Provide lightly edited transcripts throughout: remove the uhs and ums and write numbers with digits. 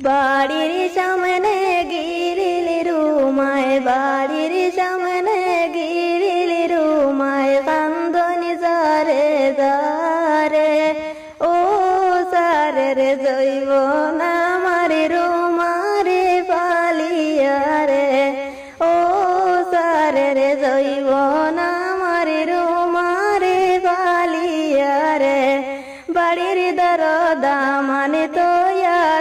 বাড়ির সামনে গিরিল রুমায়, বাড়ির সামনে গিরিল রুমায়, কান্দনি যারে যারে ও সারে রে জৈব না মারি রুমারে পালিয়া রে ও সারে রে জৈব না মারি রুমারে পালিয়া রে বাড়ির দরদা মানে তো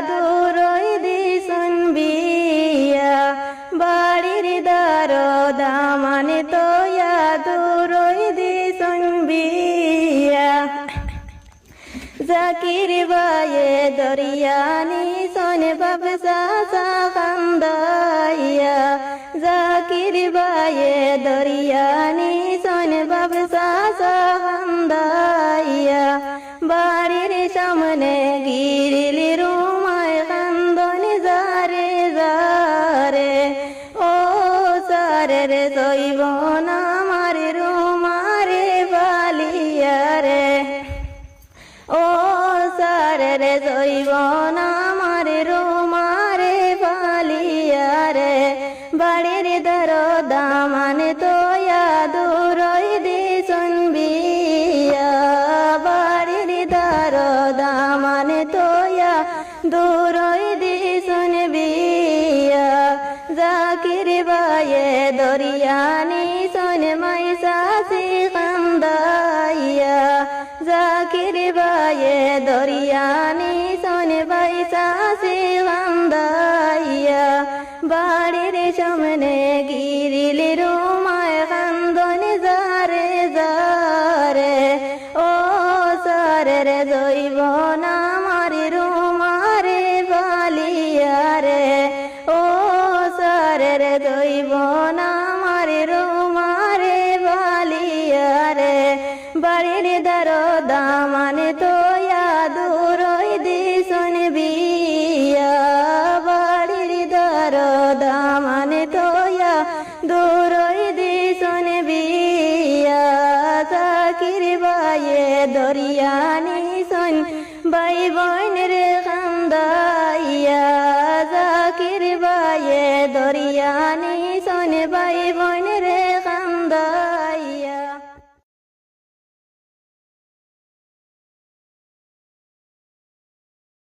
দূরই দিশুন বিয়া বাড়ির দরদা মানে তো দূরই দিশুন বিয়া জাকির বায়ে দরিয়ানি সোনে বাবসা সা খান্দাইয়া জাকির বায়ে দরিয়ানি সোনে বাবসা সা খান্দাইয়া বাড়ির সামনে গিরিল রুমায় কান্দনি যারে যারে ও সারে রে জৈব না মারে রুমারে বালিয়া রে ও সারে রে জৈব না মারে রুমারে বালিয়া রে বাড়ির দরদা মানে তো দূরই দিশুন বিয়া বাড়ির দরদা মানে তো দূরই দিশুন বিয়া জাকির বায়ে দরিয়ানি সোনে মাইসাসি কান্দাইয়া জাকির বায়ে দরিয়ানি সোনে বাইসাসি কান্দাইয়া বাড়ির সামনে গিরিল রুমায় কান্দনি যারে যারে ও সারে রে জৈব না মারি রুমারে বালিয়া রে ও সারে রে জৈব না মারি রুমারে বালিয়া রে বাড়ির দরদা মানে তো দূরই দিশুন বিয়া বাড়ির দরদা মানে তো দূরই দিশুন বিয়া জাকির বায়ে দরিয়ানি সোন বাই বোনের খান্দাইয়া জাকির বায়ে দরিয়ানি